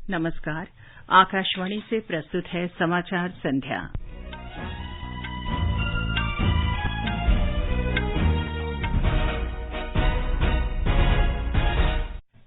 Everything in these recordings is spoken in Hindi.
नमस्कार। आकाशवाणी से प्रस्तुत है समाचार संध्या।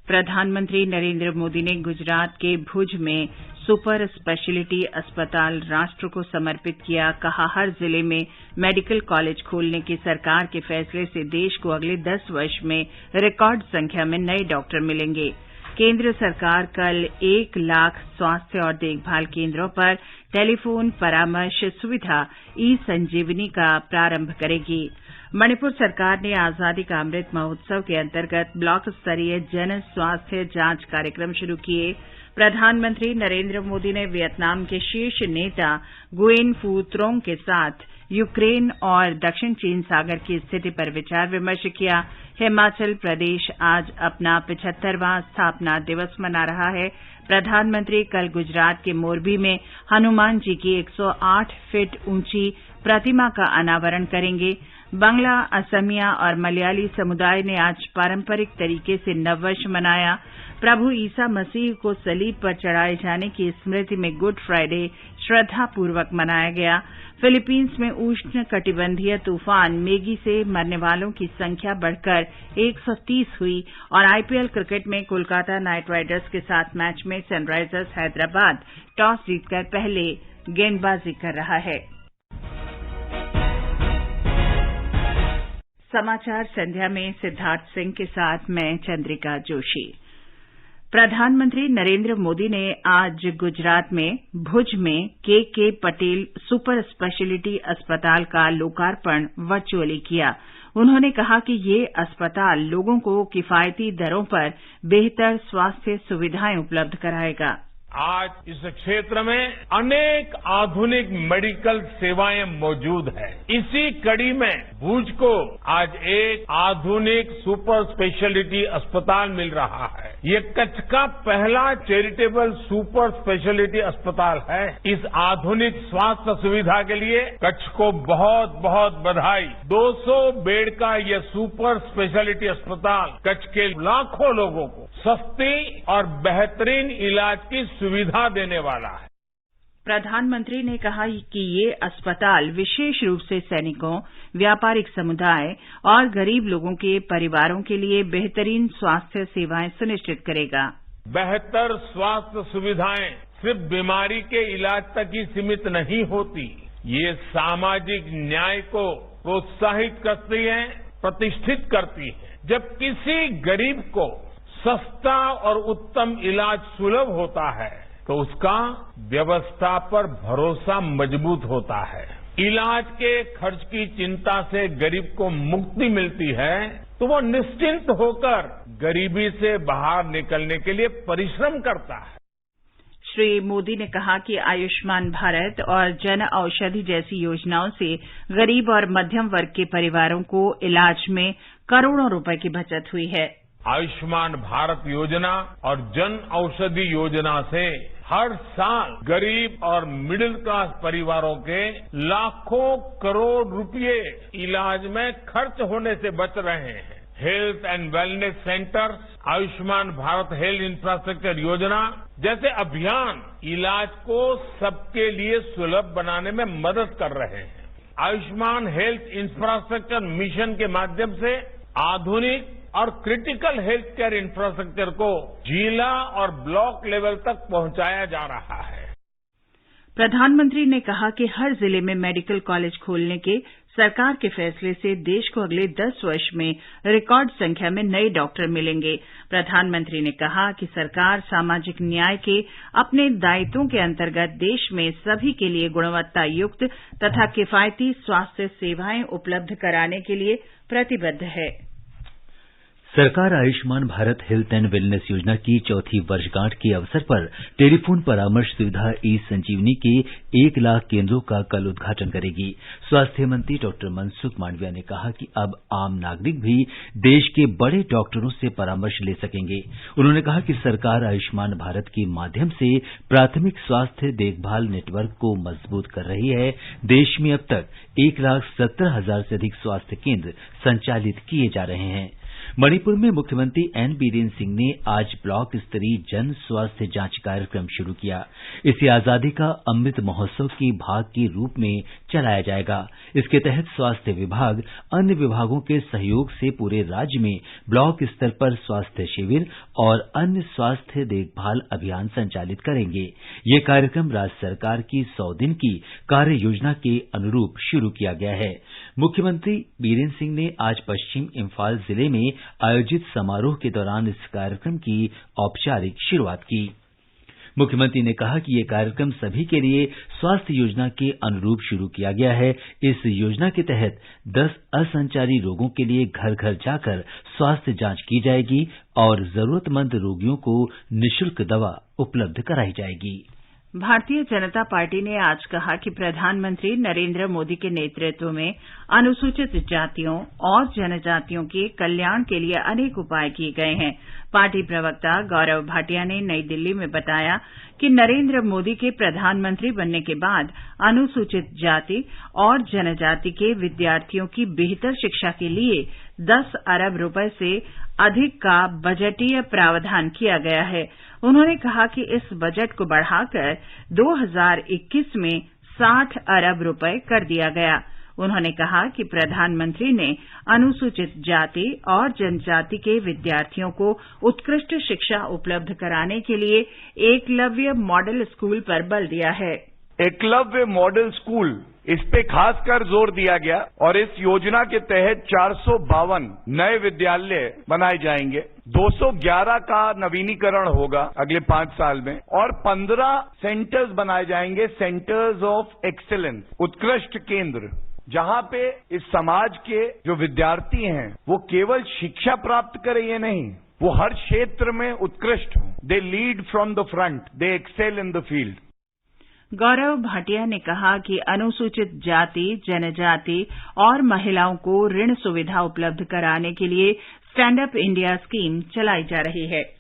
प्रधानमंत्री नरेंद्र मोदी ने गुजरात के भुज में सुपर स्पेशलिटी अस्पताल राष्ट्र को समर्पित किया। कहा, हर जिले में मेडिकल कॉलेज खोलने के सरकार के फैसले से देश को अगले 10 वर्ष में रिकॉर्ड संख्या में नए डॉक्टर मिलेंगे। केंद्र सरकार कल 1 लाख स्वास्थ्य और देखभाल केंद्रों पर टेलीफोन परामर्श सुविधा ई-संजीवनी का प्रारंभ करेगी। मणिपुर सरकार ने आजादी का अमृत महोत्सव के अंतर्गत ब्लॉक स्तरीय जन स्वास्थ्य जांच कार्यक्रम शुरू किए। प्रधानमंत्री नरेंद्र मोदी ने वियतनाम के शीर्ष नेता गुयेन फू त्रोंग के साथ यूक्रेन और दक्षिण चीन सागर की स्थिति पर विचार विमर्श किया। हिमाचल प्रदेश आज अपना 75वां स्थापना दिवस मना रहा है। प्रधानमंत्री कल गुजरात के मोरबी में हनुमान जी की 108 फीट ऊंची प्रतिमा का अनावरण करेंगे। बांग्ला, असमिया और मलयाली समुदाय ने आज पारंपरिक तरीके से नववर्ष मनाया। प्रभु ईसा मसीह को सलीब पर चढ़ाए जाने की स्मृति में गुड फ्राइडे श्रद्धापूर्वक मनाया गया। फिलीपींस में उष्ण कटिबंधीय तूफान मेगी से मरने वालों की संख्या बढ़कर 130 हुई और आईपीएल क्रिकेट में कोलकाता नाइट राइडर्स के साथ मैच में सनराइजर्स हैदराबाद टॉस जीतकर पहले गेंदबाजी कर रहा है। समाचार संध्या में सिद्धार्थ सिंह के साथ मैं चंद्रिका जोशी। प्रधानमंत्री नरेंद्र मोदी ने आज गुजरात में भुज में के पटेल सुपर स्पेशलिटी अस्पताल का लोकार्पण वर्चुअली किया। उन्होंने कहा कि ये अस्पताल लोगों को किफायती दरों पर बेहतर स्वास्थ्य सुविधाएं उपलब्ध कराएगा। आज इस क्षेत्र में अनेक आधुनिक मेडिकल सेवाएं मौजूद हैं। इसी कड़ी में भुज को आज एक आधुनिक सुपर स्पेशलिटी अस्पताल मिल रहा है। ये कच्छ का पहला चैरिटेबल सुपर स्पेशलिटी अस्पताल है। इस आधुनिक स्वास्थ्य सुविधा के लिए कच्छ को बहुत बहुत बधाई। 200 बेड का यह सुपर स्पेशलिटी अस्पताल कच्छ के लाखों लोगों को सस्ती और बेहतरीन इलाज की सुविधा देने वाला है। प्रधानमंत्री ने कहा कि ये अस्पताल विशेष रूप से सैनिकों, व्यापारिक समुदाय और गरीब लोगों के परिवारों के लिए बेहतरीन स्वास्थ्य सेवाएं सुनिश्चित करेगा। बेहतर स्वास्थ्य सुविधाएं सिर्फ बीमारी के इलाज तक ही सीमित नहीं होती। ये सामाजिक न्याय को प्रोत्साहित करती है, प्रतिष्ठित करती है। जब किसी गरीब को सस्ता और उत्तम इलाज सुलभ होता है तो उसका व्यवस्था पर भरोसा मजबूत होता है। इलाज के खर्च की चिंता से गरीब को मुक्ति मिलती है तो वो निश्चिंत होकर गरीबी से बाहर निकलने के लिए परिश्रम करता है। श्री मोदी ने कहा कि आयुष्मान भारत और जन औषधि जैसी योजनाओं से गरीब और मध्यम वर्ग के परिवारों को इलाज में करोड़ों रुपए की बचत हुई है। आयुष्मान भारत योजना और जन औषधि योजना से हर साल गरीब और मिडिल क्लास परिवारों के लाखों करोड़ रुपए इलाज में खर्च होने से बच रहे हैं। Health and wellness centre, Ayushman Bharat health infrastructure योजना जैसे अभियान इलाज को सबके लिए सुलभ बनाने में मदद कर रहे हैं। आयुष्मान हेल्थ इंफ्रास्ट्रक्चर मिशन के माध्यम से आधुनिक और क्रिटिकल हेल्थ केयर इंफ्रास्ट्रक्चर को जिला और ब्लॉक लेवल तक पहुंचाया जा रहा है। प्रधानमंत्री ने कहा कि हर जिले में मेडिकल कॉलेज खोलने के सरकार के फैसले से देश को अगले 10 वर्ष में रिकॉर्ड संख्या में नए डॉक्टर मिलेंगे। प्रधानमंत्री ने कहा कि सरकार सामाजिक न्याय के अपने दायित्वों के अंतर्गत देश में सभी के लिए गुणवत्ता युक्त तथा किफायती स्वास्थ्य सेवाएं उपलब्ध कराने के लिए प्रतिबद्ध है। सरकार Ayushman Bharat health and wellness योजना की चौथी वर्षगांठ के अवसर पर टेलीफोन परामर्श सुविधा ई संजीवनी के 1 लाख केंद्रों का कल उद्घाटन करेगी। स्वास्थ्य मंत्री डॉक्टर मनसुख मांडविया ने कहा कि अब आम नागरिक भी देश के बड़े डॉक्टरों से परामर्श ले सकेंगे। उन्होंने कहा कि सरकार आयुष्मान भारत के माध्यम से प्राथमिक स्वास्थ्य देखभाल नेटवर्क को मजबूत कर रही है। देश में अब तक 1,70,000 से अधिक स्वास्थ्य केंद्र संचालित किए जा रहे हैं। मणिपुर में मुख्यमंत्री एन बीरेन सिंह ने आज ब्लॉक स्तरीय जन स्वास्थ्य जांच कार्यक्रम शुरू किया। इसे आजादी का अमृत महोत्सव की भाग के रूप में चलाया जाएगा। इसके तहत स्वास्थ्य विभाग अन्य विभागों के सहयोग से पूरे राज्य में ब्लॉक स्तर पर स्वास्थ्य शिविर और अन्य स्वास्थ्य देखभाल अभियान संचालित करेंगे। ये कार्यक्रम राज्य सरकार की 100 दिन की कार्य योजना के अनुरूप शुरू किया गया है। मुख्यमंत्री बीरेन सिंह ने आज पश्चिम इम्फाल जिले में आयोजित समारोह के दौरान इस कार्यक्रम की औपचारिक शुरुआत की। मुख्यमंत्री ने कहा कि ये कार्यक्रम सभी के लिए स्वास्थ्य योजना के अनुरूप शुरू किया गया है। इस योजना के तहत 10 असंचारी रोगों के लिए घर घर जाकर स्वास्थ्य जांच की जाएगी और जरूरतमंद रोगियों को निःशुल्क दवा उपलब्ध कराई जाएगी। भारतीय जनता पार्टी ने आज कहा कि प्रधानमंत्री नरेंद्र मोदी के नेतृत्व में अनुसूचित जातियों और जनजातियों के कल्याण के लिए अनेक उपाय किए गए हैं। पार्टी प्रवक्ता गौरव भाटिया ने नई दिल्ली में बताया कि नरेंद्र मोदी के प्रधानमंत्री बनने के बाद अनुसूचित जाति और जनजाति के विद्यार्थियों की बेहतर शिक्षा के लिए 10 अरब रुपए से अधिक का बजटीय प्रावधान किया गया है। उन्होंने कहा कि इस बजट को बढ़ाकर 2021 में 60 अरब रुपए कर दिया गया। उन्होंने कहा कि प्रधानमंत्री ने अनुसूचित जाति और जनजाति के विद्यार्थियों को उत्कृष्ट शिक्षा उपलब्ध कराने के लिए एकलव्य मॉडल स्कूल पर बल दिया है। एकलव्य मॉडल स्कूल, इस पे खासकर जोर दिया गया और इस योजना के तहत 452 नए विद्यालय बनाए जाएंगे। 211 का नवीनीकरण होगा अगले 5 साल में और 15 सेंटर्स बनाए जाएंगे, सेंटर्स ऑफ एक्सीलेंस, उत्कृष्ट केंद्र, जहां पे इस समाज के जो विद्यार्थी हैं वो केवल शिक्षा प्राप्त करें ये नहीं, वो हर क्षेत्र में उत्कृष्ट हों। They lead from the front, they excel in the field. Gaurav Bhatia ने कहा कि अनुसूचित जाति, जनजाति और महिलाओं को ऋण सुविधा उपलब्ध कराने के लिए स्टैंड अप इंडिया स्कीम चलाई जा रही है।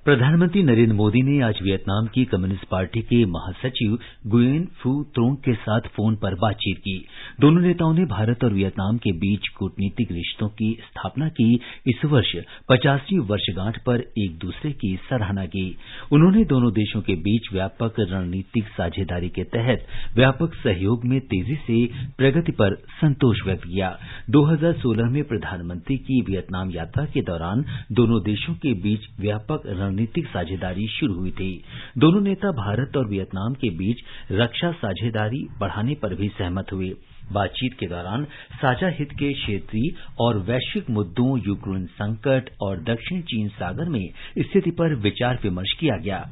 प्रधानमंत्री नरेंद्र मोदी ने आज वियतनाम की कम्युनिस्ट पार्टी के महासचिव गुयेन फू त्रोंग के साथ फोन पर बातचीत की। दोनों नेताओं ने भारत और वियतनाम के बीच कूटनीतिक रिश्तों की स्थापना की इस वर्ष 50वीं वर्षगांठ पर एक दूसरे की सराहना की। उन्होंने दोनों देशों के बीच व्यापक रणनीतिक साझेदारी के तहत व्यापक सहयोग में तेजी से प्रगति पर संतोष व्यक्त किया। 2016 में प्रधानमंत्री की वियतनाम यात्रा के दौरान दोनों देशों के बीच व्यापक रणनीतिक साझेदारी शुरू हुई थी। दोनों नेता भारत और वियतनाम के बीच रक्षा साझेदारी बढ़ाने पर भी सहमत हुए। बातचीत के दौरान साझा हित के क्षेत्रीय और वैश्विक मुद्दों, यूक्रेन संकट और दक्षिण चीन सागर में स्थिति पर विचार विमर्श किया गया।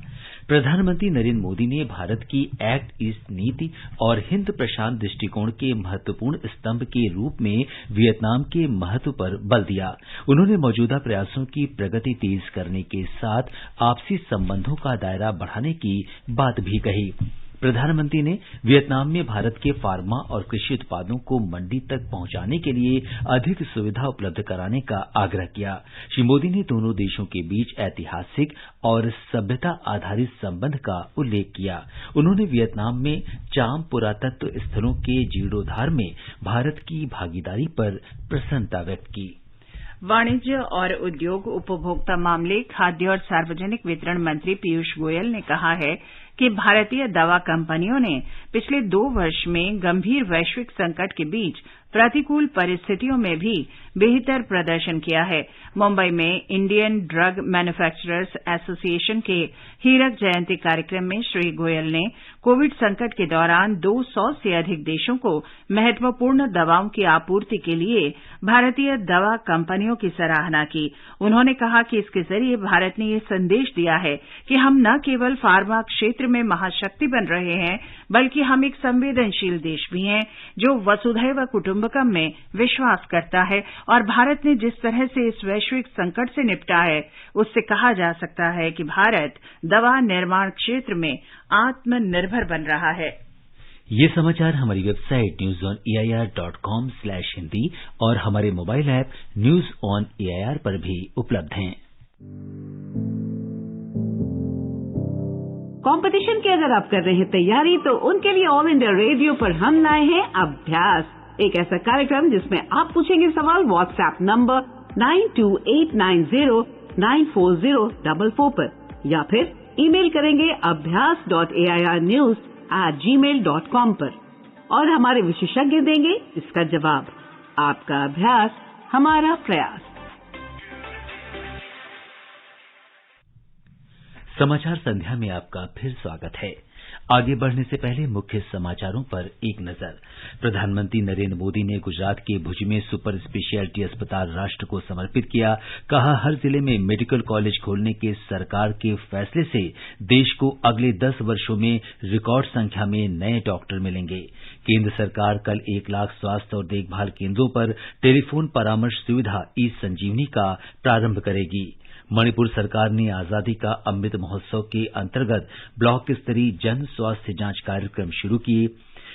प्रधानमंत्री नरेंद्र मोदी ने भारत की एक्ट ईस्ट नीति और हिंद प्रशांत दृष्टिकोण के महत्वपूर्ण स्तंभ के रूप में वियतनाम के महत्व पर बल दिया। उन्होंने मौजूदा प्रयासों की प्रगति तेज करने के साथ आपसी संबंधों का दायरा बढ़ाने की बात भी कही। प्रधानमंत्री ने वियतनाम में भारत के फार्मा और कृषि उत्पादों को मंडी तक पहुंचाने के लिए अधिक सुविधा उपलब्ध कराने का आग्रह किया। श्री मोदी ने दोनों देशों के बीच ऐतिहासिक और सभ्यता आधारित संबंध का उल्लेख किया। उन्होंने वियतनाम में चाम पुरातत्व स्थलों के जीर्णोद्धार में भारत की भागीदारी पर प्रसन्नता व्यक्त की। वाणिज्य और उद्योग, उपभोक्ता मामले, खाद्य और सार्वजनिक वितरण मंत्री पीयूष गोयल ने कहा है कि भारतीय दवा कंपनियों ने पिछले 2 वर्ष में गंभीर वैश्विक संकट के बीच प्रतिकूल परिस्थितियों में भी बेहतर प्रदर्शन किया है। मुंबई में इंडियन ड्रग मैन्युफैक्चरर्स एसोसिएशन के हीरक जयंती कार्यक्रम में श्री गोयल ने कोविड संकट के दौरान 200 से अधिक देशों को महत्वपूर्ण दवाओं की आपूर्ति के लिए भारतीय दवा कंपनियों की सराहना की। उन्होंने कहा कि इसके जरिए भारत ने ये संदेश दिया है कि हम न केवल फार्मा क्षेत्र में महाशक्ति बन रहे हैं, बल्कि हम एक संवेदनशील देश भी हैं जो वसुधैव कुटुंबकम में विश्वास करता है। और भारत ने जिस तरह से इस वैश्विक संकट से निपटा है, उससे कहा जा सकता है कि भारत दवा निर्माण क्षेत्र में आत्मनिर्भर बन रहा है। ये समाचार हमारी वेबसाइट newsoneair.com/हिंदी और हमारे mobile app news on AIR पर भी उपलब्ध हैं। कंपटीशन की अगर आप कर रहे हैं तैयारी, तो उनके लिए ऑल इंडिया रेडियो पर हम लाए हैं अभ्यास, एक ऐसा कार्यक्रम जिसमें आप पूछेंगे सवाल व्हाट्सएप नंबर 9289094044 पर या फिर ईमेल करेंगे abhyas.airnews@gmail.com पर और हमारे विशेषज्ञ देंगे इसका जवाब। आपका अभ्यास हमारा प्रयास। समाचार संध्या में आपका फिर स्वागत है। आगे बढ़ने से पहले मुख्य समाचारों पर एक नजर। प्रधानमंत्री नरेंद्र मोदी ने गुजरात के भुज में सुपर स्पेशियलिटी अस्पताल राष्ट्र को समर्पित किया। कहा, हर जिले में मेडिकल कॉलेज खोलने के सरकार के फैसले से देश को अगले 10 वर्षों में रिकॉर्ड संख्या में नए डॉक्टर मिलेंगे। केंद्र सरकार कल 1 लाख स्वास्थ्य और देखभाल केंद्रों पर टेलीफोन परामर्श सुविधा ई संजीवनी का प्रारंभ करेगी। मणिपुर सरकार ने आजादी का अमृत महोत्सव के अंतर्गत ब्लॉक स्तरीय जन स्वास्थ्य जांच कार्यक्रम शुरू किए।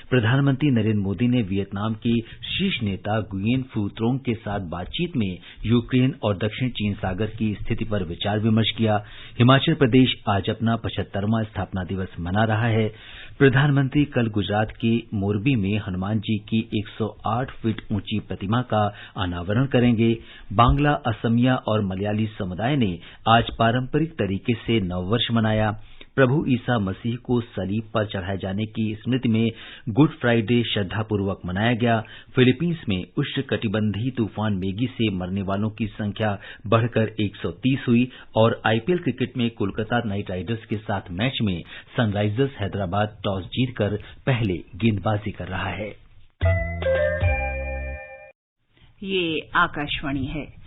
प्रधानमंत्री नरेंद्र मोदी ने वियतनाम के शीर्ष नेता गुयेन फू त्रोंग के साथ बातचीत में यूक्रेन और दक्षिण चीन सागर की स्थिति पर विचार विमर्श किया। हिमाचल प्रदेश आज अपना 75वां स्थापना दिवस मना रहा है। प्रधानमंत्री कल गुजरात के मोरबी में हनुमान जी की 108 फीट ऊंची प्रतिमा का अनावरण करेंगे। बांग्ला, असमिया और मलयाली समुदाय ने आज पारंपरिक तरीके से नववर्ष मनाया। प्रभु ईसा मसीह को सलीब पर चढ़ाए जाने की स्मृति में गुड फ्राइडे श्रद्धापूर्वक मनाया गया। फिलीपींस में उष्णकटिबंधीय तूफान मेगी से मरने वालों की संख्या बढ़कर 130 हुई और आईपीएल क्रिकेट में कोलकाता नाइट राइडर्स के साथ मैच में सनराइजर्स हैदराबाद टॉस जीतकर पहले गेंदबाजी कर रहा है। ये आकाशवाणी है।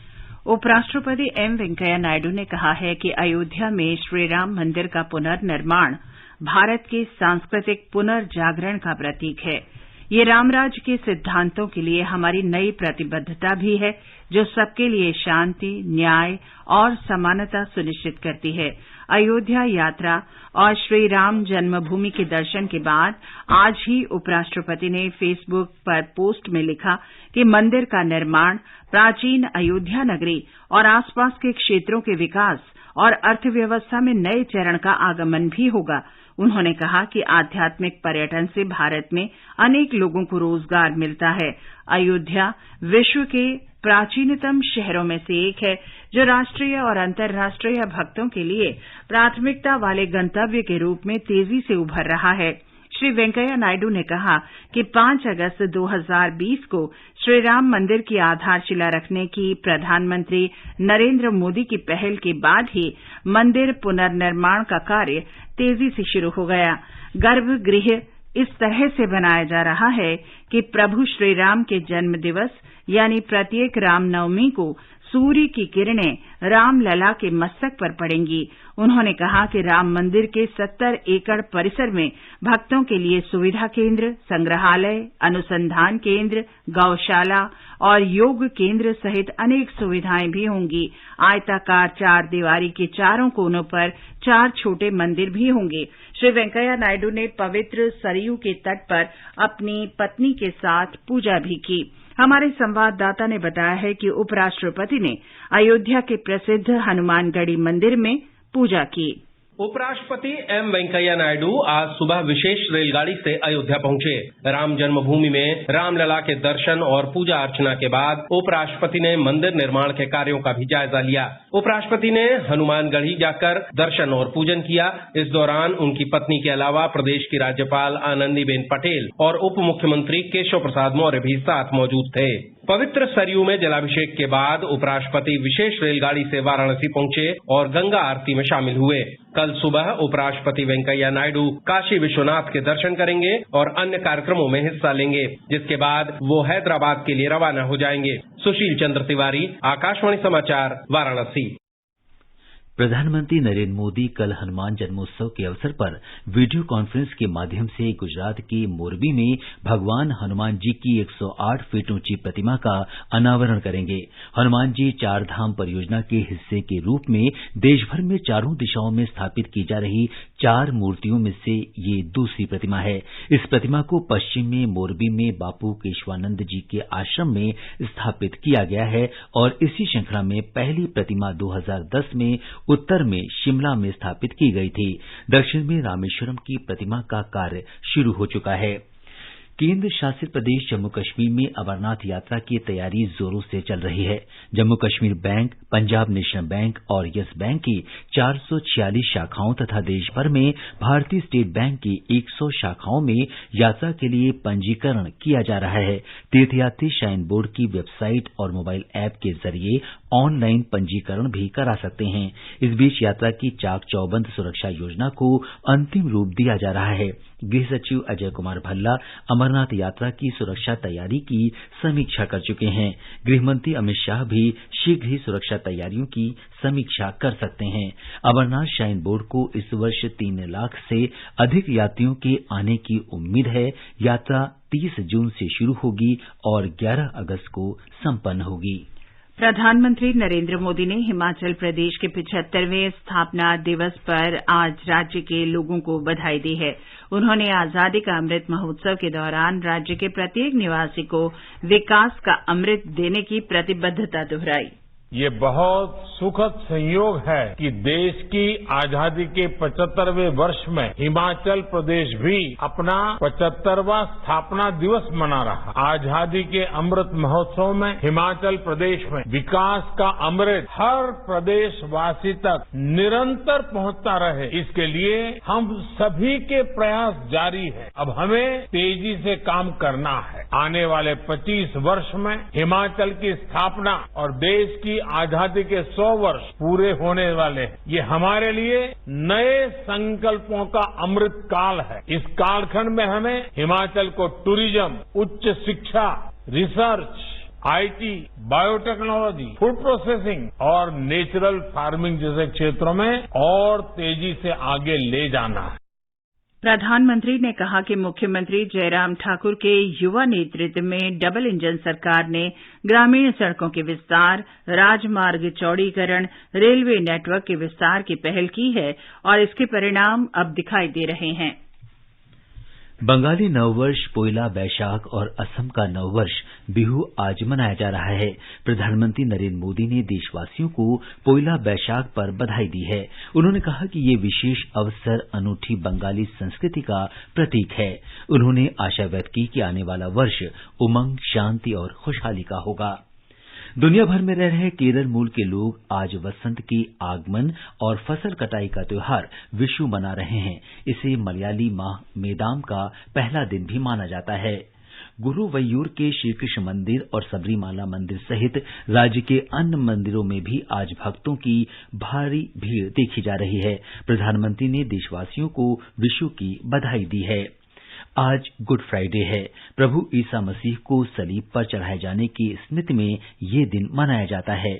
उपराष्ट्रपति एम वेंकैया नायडू ने कहा है कि अयोध्या में श्रीराम मंदिर का पुनर्निर्माण भारत के सांस्कृतिक पुनर्जागरण का प्रतीक है। ये रामराज के सिद्धांतों के लिए हमारी नई प्रतिबद्धता भी है, जो सबके लिए शांति, न्याय और समानता सुनिश्चित करती है। अयोध्या यात्रा और श्री राम जन्मभूमि के दर्शन के बाद आज ही उपराष्ट्रपति ने फेसबुक पर पोस्ट में लिखा कि मंदिर का निर्माण प्राचीन अयोध्या नगरी और आसपास के क्षेत्रों के विकास और अर्थव्यवस्था में नए चरण का आगमन भी होगा। उन्होंने कहा कि आध्यात्मिक पर्यटन से भारत में अनेक लोगों को रोजगार मिलता है। अयोध्या विश्व के प्राचीनतम शहरों में से एक है, जो राष्ट्रीय और अंतर्राष्ट्रीय भक्तों के लिए प्राथमिकता वाले गंतव्य के रूप में तेजी से उभर रहा है। श्री वेंकैया नायडू ने कहा कि 5 अगस्त 2020 को श्रीराम मंदिर की आधारशिला रखने की प्रधानमंत्री नरेंद्र मोदी की पहल के बाद ही मंदिर पुनर्निर्माण का कार्य तेजी से शुरू हो गया। गर्भगृह इस तरह से बनाया जा रहा है कि प्रभु श्रीराम के जन्म दिवस यानी प्रत्येक रामनवमी को सूर्य की किरणें रामलला के मस्तक पर पड़ेंगी। उन्होंने कहा कि राम मंदिर के 70 एकड़ परिसर में भक्तों के लिए सुविधा केंद्र, संग्रहालय, अनुसंधान केंद्र, गौशाला और योग केंद्र सहित अनेक सुविधाएं भी होंगी। आयताकार 4 दीवारी के चारों कोनों पर 4 छोटे मंदिर भी होंगे। श्री वेंकैया नायडू ने पवित्र सरयू के तट पर अपनी पत्नी के साथ पूजा भी की। हमारे संवाददाता ने बताया है कि उपराष्ट्रपति ने अयोध्या के प्रसिद्ध हनुमानगढ़ी मंदिर में पूजा की। उपराष्ट्रपति एम वेंकैया नायडू आज सुबह विशेष रेलगाड़ी से अयोध्या पहुंचे। राम जन्मभूमि में रामलला के दर्शन और पूजा अर्चना के बाद उपराष्ट्रपति ने मंदिर निर्माण के कार्यों का भी जायजा लिया। उपराष्ट्रपति ने हनुमानगढ़ी जाकर दर्शन और पूजन किया। इस दौरान उनकी पत्नी के अलावा प्रदेश की राज्यपाल आनंदीबेन पटेल और उप मुख्यमंत्री केशव प्रसाद मौर्य भी साथ मौजूद थे। पवित्र सरयू में जलाभिषेक के बाद उपराष्ट्रपति विशेष रेलगाड़ी से वाराणसी पहुंचे और गंगा आरती में शामिल हुए। कल सुबह उपराष्ट्रपति वेंकैया नायडू काशी विश्वनाथ के दर्शन करेंगे और अन्य कार्यक्रमों में हिस्सा लेंगे, जिसके बाद वो हैदराबाद के लिए रवाना हो जाएंगे। सुशील चंद्र तिवारी, आकाशवाणी समाचार, वाराणसी। प्रधानमंत्री नरेंद्र मोदी कल हनुमान जन्मोत्सव के अवसर पर वीडियो कॉन्फ्रेंस के माध्यम से गुजरात के मोरबी में भगवान हनुमान जी की 108 फीट ऊंची प्रतिमा का अनावरण करेंगे। हनुमान जी 4 धाम परियोजना के हिस्से के रूप में देशभर में चारों दिशाओं में स्थापित की जा रही 4 मूर्तियों में से ये दूसरी प्रतिमा है। इस प्रतिमा को पश्चिम में मोरबी में बापू केशवानंद जी के आश्रम में स्थापित किया गया है और इसी श्रृंखला में पहली प्रतिमा 2010 में उत्तर में शिमला में स्थापित की गई थी। दक्षिण में रामेश्वरम की प्रतिमा का कार्य शुरू हो चुका है। केंद्र शासित प्रदेश जम्मू कश्मीर में अमरनाथ यात्रा की तैयारी जोरों से चल रही है। Jammu Kashmir bank, Punjab national bank और यस बैंक की 446 शाखाओं तथा देश भर में भारतीय स्टेट बैंक की 100 शाखाओं में यात्रा के लिए पंजीकरण किया जा रहा है। तीर्थयात्री श्राइन बोर्ड की वेबसाइट और मोबाइल ऐप के जरिए ऑनलाइन पंजीकरण भी करा सकते हैं। इस बीच यात्रा की चाक चौबंद सुरक्षा योजना को अंतिम रूप दिया जा रहा है। गृह सचिव अजय कुमार भल्ला अमरनाथ यात्रा की सुरक्षा तैयारी की समीक्षा कर चुके हैं। गृह मंत्री अमित शाह भी शीघ्र ही सुरक्षा तैयारियों की समीक्षा कर सकते हैं। अमरनाथ श्राइन बोर्ड को इस वर्ष 3 लाख से अधिक यात्रियों के आने की उम्मीद है। यात्रा 30 जून से शुरू होगी और 11 अगस्त को संपन्न होगी। प्रधानमंत्री नरेंद्र मोदी ने हिमाचल प्रदेश के 75वें स्थापना दिवस पर आज राज्य के लोगों को बधाई दी है। उन्होंने आजादी का अमृत महोत्सव के दौरान राज्य के प्रत्येक निवासी को विकास का अमृत देने की प्रतिबद्धता दोहराई। ये बहुत सुखद संयोग है कि देश की आजादी के 75वें वर्ष में हिमाचल प्रदेश भी अपना 75वां स्थापना दिवस मना रहा। आजादी के अमृत महोत्सव में हिमाचल प्रदेश में विकास का अमृत हर प्रदेशवासी तक निरंतर पहुंचता रहे, इसके लिए हम सभी के प्रयास जारी है। अब हमें तेजी से काम करना है। आने वाले 25 वर्ष में हिमाचल की स्थापना और देश की आजादी के 100 वर्ष पूरे होने वाले हैं। ये हमारे लिए नए संकल्पों का अमृत काल है। इस कालखंड में हमें हिमाचल को टूरिज्म, उच्च शिक्षा, research, IT, biotechnology, food processing और नेचुरल फार्मिंग जैसे क्षेत्रों में और तेजी से आगे ले जाना है। प्रधानमंत्री ने कहा कि मुख्यमंत्री जयराम ठाकुर के युवा नेतृत्व में डबल इंजन सरकार ने ग्रामीण सड़कों के विस्तार, राजमार्ग चौड़ीकरण, रेलवे नेटवर्क के विस्तार की पहल की है और इसके परिणाम अब दिखाई दे रहे हैं। बंगाली नववर्ष पोइला बैशाख और असम का नववर्ष बिहू आज मनाया जा रहा है। प्रधानमंत्री नरेंद्र मोदी ने देशवासियों को पोइला बैशाख पर बधाई दी है। उन्होंने कहा कि ये विशेष अवसर अनूठी बंगाली संस्कृति का प्रतीक है। उन्होंने आशा व्यक्त की कि आने वाला वर्ष उमंग, शांति और खुशहाली का होगा। दुनिया भर में रह रहे केरल मूल के लोग आज वसंत की आगमन और फसल कटाई का त्योहार विशु मना रहे हैं। इसे मलयाली माह मेदाम का पहला दिन भी माना जाता है। गुरुवैयूर के श्रीकृष्ण मंदिर और सबरीमाला मंदिर सहित राज्य के अन्य मंदिरों में भी आज भक्तों की भारी भीड़ देखी जा रही है। प्रधानमंत्री ने देशवासियों को विशु की बधाई दी है। आज गुड फ्राइडे है। प्रभु ईसा मसीह को सलीब पर चढ़ाए जाने की स्मृति में ये दिन मनाया जाता है।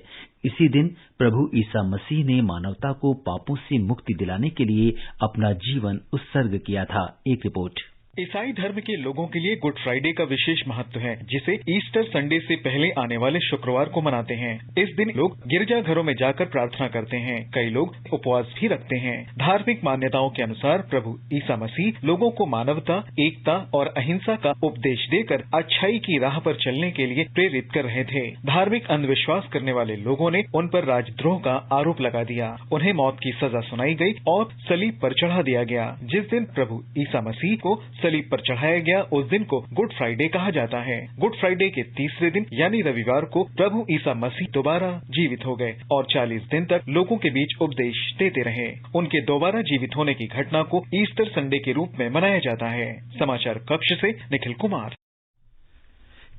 इसी दिन प्रभु ईसा मसीह ने मानवता को पापों से मुक्ति दिलाने के लिए अपना जीवन उत्सर्ग किया था। एक रिपोर्ट। ईसाई धर्म के लोगों के लिए गुड फ्राइडे का विशेष महत्व है, जिसे ईस्टर संडे से पहले आने वाले शुक्रवार को मनाते हैं। इस दिन लोग गिरजाघरों में जाकर प्रार्थना करते हैं। कई लोग उपवास भी रखते हैं। धार्मिक मान्यताओं के अनुसार प्रभु ईसा मसीह लोगों को मानवता, एकता और अहिंसा का उपदेश देकर अच्छाई की राह पर चलने के लिए प्रेरित कर रहे थे। धार्मिक अंधविश्वास करने वाले लोगों ने उन पर राजद्रोह का आरोप लगा दिया। उन्हें मौत की सजा सुनाई गई और सलीब पर चढ़ा दिया गया। जिस दिन प्रभु ईसा मसीह को सलीब पर चढ़ाया गया, उस दिन को गुड फ्राइडे कहा जाता है। गुड फ्राइडे के तीसरे दिन यानी रविवार को प्रभु ईसा मसीह दोबारा जीवित हो गए और 40 दिन तक लोगों के बीच उपदेश देते रहे। उनके दोबारा जीवित होने की घटना को ईस्टर संडे के रूप में मनाया जाता है। समाचार कक्ष से निखिल कुमार।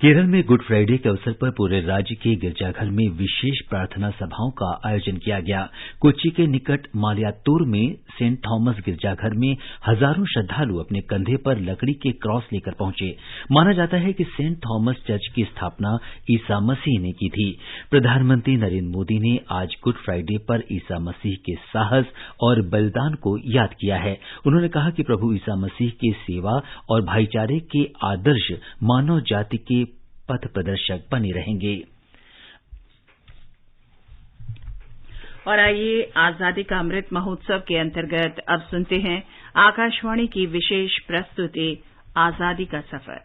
केरल में गुड फ्राइडे के अवसर पर पूरे राज्य के गिरजाघर में विशेष प्रार्थना सभाओं का आयोजन किया गया। कोच्चि के निकट मालयातूर में सेंट थॉमस गिरजाघर में हजारों श्रद्धालु अपने कंधे पर लकड़ी के क्रॉस लेकर पहुंचे। माना जाता है कि सेंट थॉमस चर्च की स्थापना ईसा मसीह ने की थी। प्रधानमंत्री नरेंद्र मोदी ने आज गुड फ्राइडे पर ईसा मसीह के साहस और बलिदान को याद किया है। उन्होंने कहा कि प्रभु ईसा मसीह के सेवा और भाईचारे के आदर्श मानव जाति के पथ प्रदर्शक बने रहेंगे। और आइए आजादी का अमृत महोत्सव के अंतर्गत अब सुनते हैं आकाशवाणी की विशेष प्रस्तुति आजादी का सफर।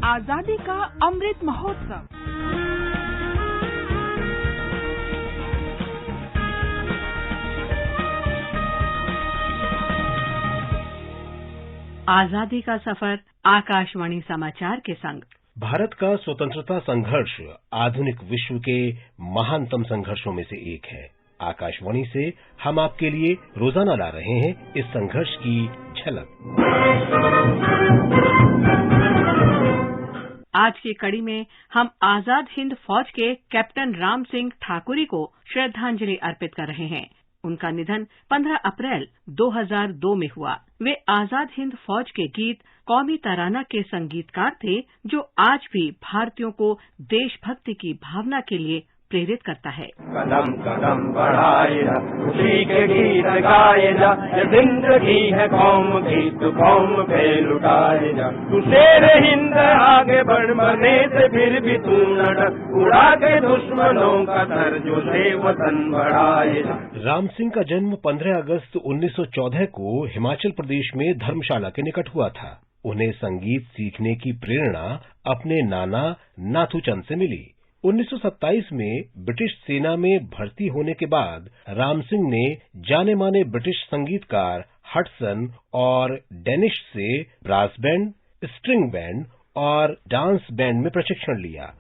आजादी का अमृत महोत्सव। आजादी का सफर आकाशवाणी समाचार के संग। भारत का स्वतंत्रता संघर्ष आधुनिक विश्व के महानतम संघर्षों में से एक है। आकाशवाणी से हम आपके लिए रोजाना ला रहे हैं इस संघर्ष की झलक। आज की कड़ी में हम आजाद हिंद फौज के कैप्टन राम सिंह ठाकुरी को श्रद्धांजलि अर्पित कर रहे हैं। उनका निधन 15 अप्रैल 2002 में हुआ। वे आजाद हिंद फौज के गीत कौमी तराना के संगीतकार थे, जो आज भी भारतीयों को देशभक्ति की भावना के लिए प्रेरित करता है। कदम कदम बढ़ाए जा, खुशी के गीत गाए जा, ये जिंदगी है कौम की, तू कौम पे लुटाए जा। तू शेर हिंद आगे बढ़, मरने से फिर भी तू न डर, उड़ा के दुश्मनों का सर जो से वतन बढ़ाए जा। राम सिंह का जन्म 15 अगस्त 1914 को हिमाचल प्रदेश में धर्मशाला के निकट हुआ था। उन्हें संगीत सीखने की प्रेरणा अपने नाना नाथूचंद से मिली। 1927 में ब्रिटिश सेना में भर्ती होने के बाद राम सिंह ने जाने माने ब्रिटिश संगीतकार हडसन और डेनिश से ब्रास बैंड, स्ट्रिंग बैंड और डांस बैंड में प्रशिक्षण लिया।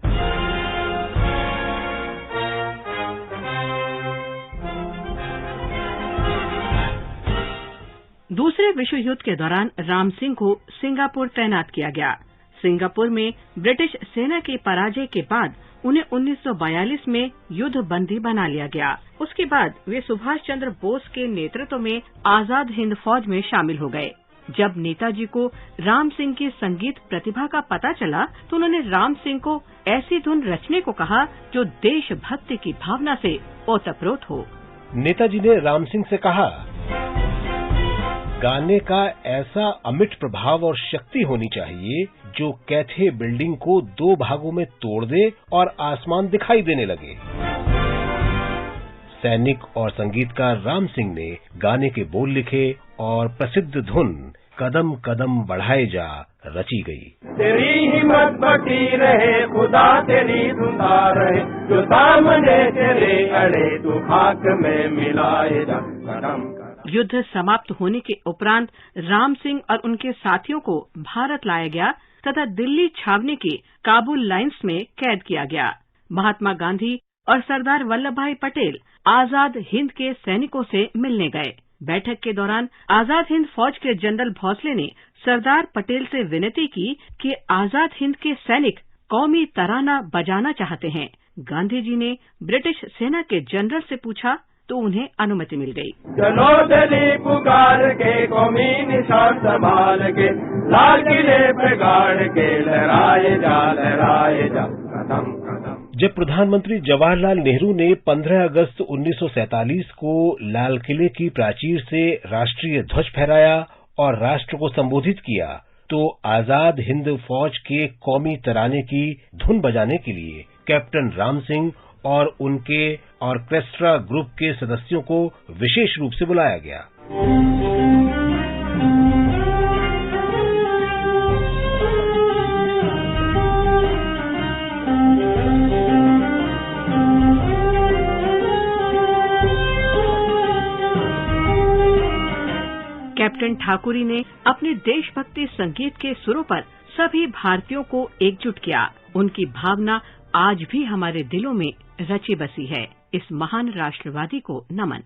दूसरे विश्व युद्ध के दौरान राम सिंह को सिंगापुर तैनात किया गया। सिंगापुर में ब्रिटिश सेना की पराजय के बाद उन्हें 1942 में युद्ध बंदी बना लिया गया। उसके बाद वे सुभाष चंद्र बोस के नेतृत्व में आजाद हिंद फौज में शामिल हो गए। जब नेताजी को राम सिंह की संगीत प्रतिभा का पता चला तो उन्होंने राम सिंह को ऐसी धुन रचने को कहा जो देशभक्ति की भावना से ओतप्रोत हो। नेताजी ने राम सिंह से कहा, गाने का ऐसा अमिट प्रभाव और शक्ति होनी चाहिए जो कैथे बिल्डिंग को 2 भागों में तोड़ दे और आसमान दिखाई देने लगे। सैनिक और संगीतकार राम सिंह ने गाने के बोल लिखे और प्रसिद्ध धुन कदम कदम बढ़ाए जा रची गई। तेरी हिम्मत बटी रहे, खुदा तेरी धुंधा रहे, जो सामने तेरे अड़े तू खाक में मिलाए जा। कदम युद्ध समाप्त होने के उपरांत राम सिंह और उनके साथियों को भारत लाया गया तथा दिल्ली छावनी की काबुल लाइन्स में कैद किया गया। महात्मा गांधी और सरदार वल्लभ भाई पटेल आजाद हिंद के सैनिकों से मिलने गए। बैठक के दौरान आजाद हिंद फौज के जनरल भोसले ने सरदार पटेल से विनती की कि आजाद हिंद के सैनिक कौमी तराना बजाना चाहते हैं। गांधी जी ने ब्रिटिश सेना के जनरल से पूछा तो उन्हें अनुमति मिल गई। चलो दिल्ली पुकार के, कौमी निशान संभाल के, लाल किले पे गाड़ के, लहराए जा कदम कदम। जब प्रधानमंत्री जवाहरलाल नेहरू ने 15 अगस्त 1947 को लाल किले की प्राचीर से राष्ट्रीय ध्वज फहराया और राष्ट्र को संबोधित किया, तो आजाद हिंद फौज के कौमी तराने की धुन बजाने के लिए कैप्टन राम सिंह और उनके ऑर्केस्ट्रा ग्रुप के सदस्यों को विशेष रूप से बुलाया गया। कैप्टन ठाकुरी ने अपने देशभक्ति संगीत के सुरों पर सभी भारतीयों को एकजुट किया। उनकी भावना आज भी हमारे दिलों में रची बसी है। इस महान राष्ट्रवादी को नमन।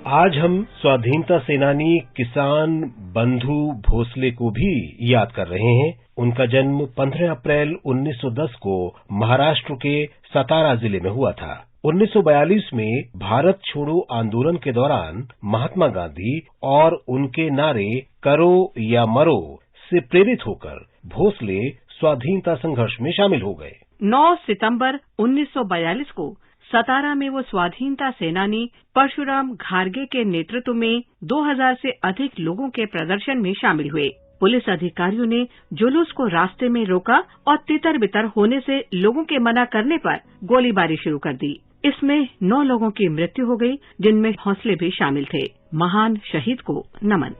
आज हम स्वाधीनता सेनानी किसान बंधु भोसले को भी याद कर रहे हैं। उनका जन्म 15 अप्रैल 1910 को महाराष्ट्र के सतारा जिले में हुआ था। 1942 में भारत छोड़ो आंदोलन के दौरान महात्मा गांधी और उनके नारे करो या मरो से प्रेरित होकर भोसले स्वाधीनता संघर्ष में शामिल हो गए। 9 सितंबर 1942 को सतारा में वो स्वाधीनता सेनानी परशुराम घारगे के नेतृत्व में 2000 से अधिक लोगों के प्रदर्शन में शामिल हुए। पुलिस अधिकारियों ने जुलूस को रास्ते में रोका और तितर बितर होने से लोगों के मना करने पर गोलीबारी शुरू कर दी। इसमें 9 लोगों की मृत्यु हो गई, जिनमें भोसले भी शामिल थे। महान शहीद को नमन।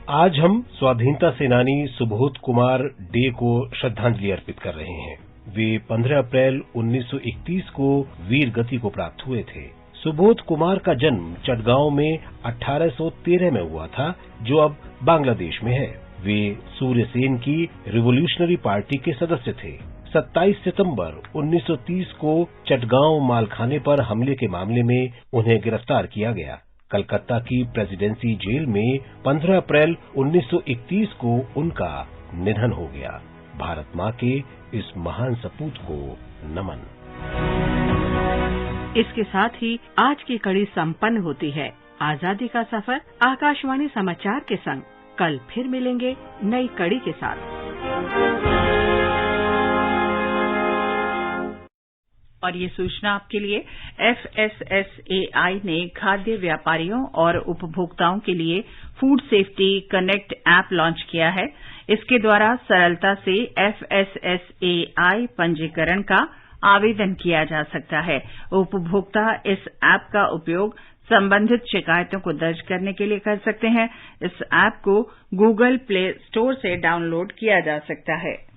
आज हम स्वाधीनता सेनानी सुबोध कुमार डे को श्रद्धांजलि अर्पित कर रहे हैं। वे 15 अप्रैल 1931 को वीर गति को प्राप्त हुए थे। सुबोध कुमार का जन्म चटगांव में 1813 में हुआ था, जो अब बांग्लादेश में है। वे सूर्यसेन की रिवोल्यूशनरी पार्टी के सदस्य थे। 27 सितंबर 1930 को चटगांव मालखाने पर हमले के मामले में उन्हें गिरफ्तार किया गया। कलकत्ता की प्रेसिडेंसी जेल में 15 अप्रैल 1931 को उनका निधन हो गया। भारत माँ के इस महान सपूत को नमन। इसके साथ ही आज की कड़ी संपन्न होती है। आजादी का सफर आकाशवाणी समाचार के संग कल फिर मिलेंगे नई कड़ी के साथ। और ये सूचना आपके लिए FSSAI ने खाद्य व्यापारियों और उपभोक्ताओं के लिए food safety connect app launch किया है। इसके द्वारा सरलता से FSSAI पंजीकरण का आवेदन किया जा सकता है। उपभोक्ता इस ऐप का उपयोग संबंधित शिकायतों को दर्ज करने के लिए कर सकते हैं। इस ऐप को गूगल प्ले स्टोर से डाउनलोड किया जा सकता है।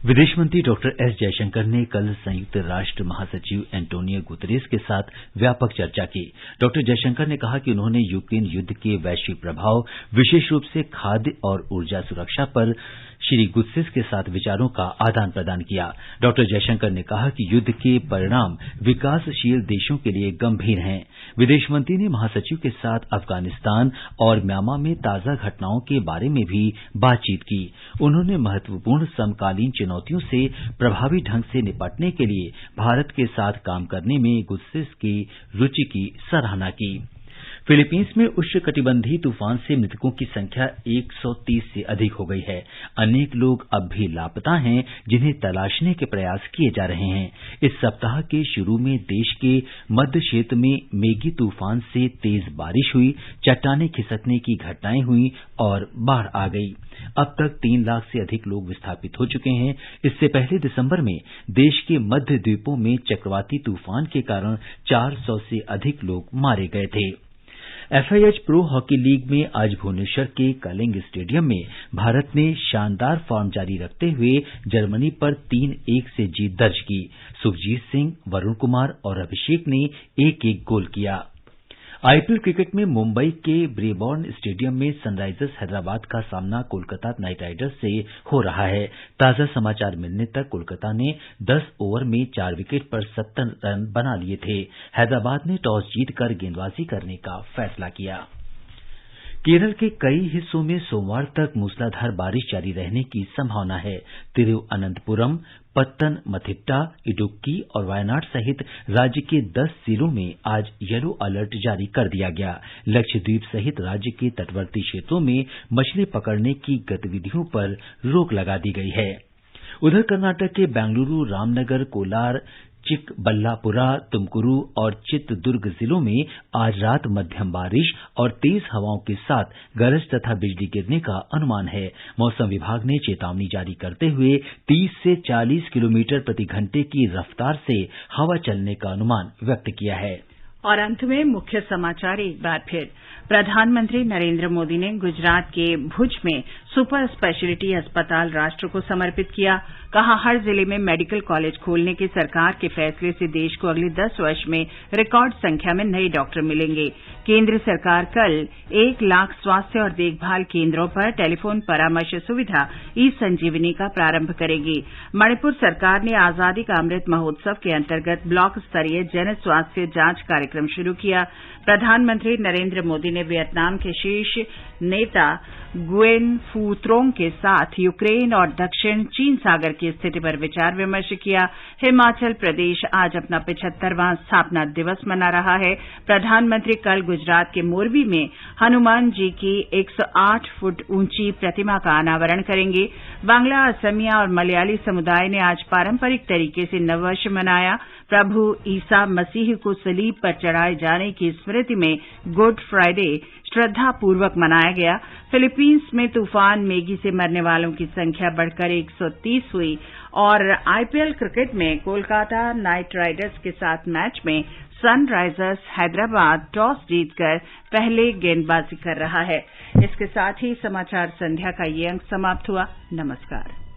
विदेश मंत्री डॉक्टर एस जयशंकर ने कल संयुक्त राष्ट्र महासचिव एंटोनियो गुतेरेस के साथ व्यापक चर्चा की। डॉक्टर जयशंकर ने कहा कि उन्होंने यूक्रेन युद्ध के वैश्विक प्रभाव, विशेष रूप से खाद्य और ऊर्जा सुरक्षा पर श्री गुतेरेस के साथ विचारों का आदान प्रदान किया। डॉक्टर जयशंकर ने कहा कि युद्ध के परिणाम विकासशील देशों के लिए गंभीर हैं। विदेश मंत्री ने महासचिव के साथ अफगानिस्तान और म्यांमार में ताजा घटनाओं के बारे में भी बातचीत की। उन्होंने महत्वपूर्ण समकालीन चुनौतियों से प्रभावी ढंग से निपटने के लिए भारत के साथ काम करने में गुतेरेस की रुचि की सराहना की। फिलीपींस में उष्णकटिबंधीय तूफान से मृतकों की संख्या 130 से अधिक हो गई है। अनेक लोग अब भी लापता हैं, जिन्हें तलाशने के प्रयास किए जा रहे हैं। इस सप्ताह के शुरू में देश के मध्य क्षेत्र में मेगी तूफान से तेज बारिश हुई, चट्टानें खिसकने की घटनाएं हुई और बाढ़ आ गई। अब तक 3 लाख से अधिक लोग विस्थापित हो चुके हैं। इससे पहले दिसंबर में देश के मध्य द्वीपों में चक्रवाती तूफान के कारण 400 से अधिक लोग मारे गए थे। FIH प्रो हॉकी लीग में आज भुवनेश्वर के कलिंग स्टेडियम में भारत ने शानदार फॉर्म जारी रखते हुए जर्मनी पर 3-1 से जीत दर्ज की। सुखजीत सिंह, वरुण कुमार और अभिषेक ने एक-एक गोल किया। IPL क्रिकेट में मुंबई के ब्रेबॉर्न स्टेडियम में सनराइजर्स हैदराबाद का सामना कोलकाता नाइट राइडर्स से हो रहा है। ताजा समाचार मिलने तक कोलकाता ने 10 ओवर में 4 विकेट पर 70 रन बना लिए थे। हैदराबाद ने टॉस जीतकर गेंदबाजी करने का फैसला किया। केरल के कई हिस्सों में सोमवार तक मूसलाधार बारिश जारी रहने की संभावना है। तिरुवनंतपुरम, पत्तनमथिट्टा, इडुक्की और वायनाड सहित राज्य के 10 जिलों में आज येलो अलर्ट जारी कर दिया गया। लक्षद्वीप सहित राज्य के तटवर्ती क्षेत्रों में मछली पकड़ने की गतिविधियों पर रोक लगा दी गई है। उधर कर्नाटक के बेंगलुरु, रामनगर, कोलार, चिकबल्लापुरा, तुमकुरू और चित्रदुर्ग जिलों में आज रात मध्यम बारिश और तेज हवाओं के साथ गरज तथा बिजली गिरने का अनुमान है। मौसम विभाग ने चेतावनी जारी करते हुए 30 से 40 किलोमीटर प्रति घंटे की रफ्तार से हवा चलने का अनुमान व्यक्त किया है। और अंत में मुख्य समाचार एक बार फिर। प्रधानमंत्री नरेंद्र मोदी ने गुजरात के भुज में सुपर स्पेशलिटी अस्पताल राष्ट्र को समर्पित किया। कहा, हर जिले में मेडिकल कॉलेज खोलने के सरकार के फैसले से देश को अगले 10 वर्ष में रिकॉर्ड संख्या में नए डॉक्टर मिलेंगे। केंद्र सरकार कल 1 लाख स्वास्थ्य और देखभाल केंद्रों पर टेलीफोन परामर्श सुविधा ई-संजीवनी का प्रारंभ करेगी। मणिपुर सरकार ने आजादी का अमृत महोत्सव के अंतर्गत ब्लॉक स्तरीय जन स्वास्थ्य जांच कार्यक्रम शुरू किया। प्रधानमंत्री नरेंद्र मोदी ने वियतनाम के शीर्ष नेता गुएन फू त्रोंग के साथ यूक्रेन और दक्षिण चीन सागर की स्थिति पर विचार विमर्श किया। हिमाचल प्रदेश आज अपना 75वां स्थापना दिवस मना रहा है। प्रधानमंत्री कल गुजरात के मोरबी में हनुमान जी की 108 फुट ऊंची प्रतिमा का अनावरण करेंगे। बांग्ला, असमिया और मलयाली समुदाय ने आज पारंपरिक तरीके से नववर्ष मनाया। प्रभु ईसा मसीह को सलीब पर चढ़ाए जाने की स्मृति में गुड फ्राइडे श्रद्धापूर्वक मनाया गया। फिलीपींस में तूफान मेगी से मरने वालों की संख्या बढ़कर 130 हुई और आईपीएल क्रिकेट में कोलकाता नाइट राइडर्स के साथ मैच में सनराइजर्स हैदराबाद टॉस जीतकर पहले गेंदबाजी कर रहा है। इसके साथ ही समाचार संध्या का ये अंक समाप्त हुआ। नमस्कार।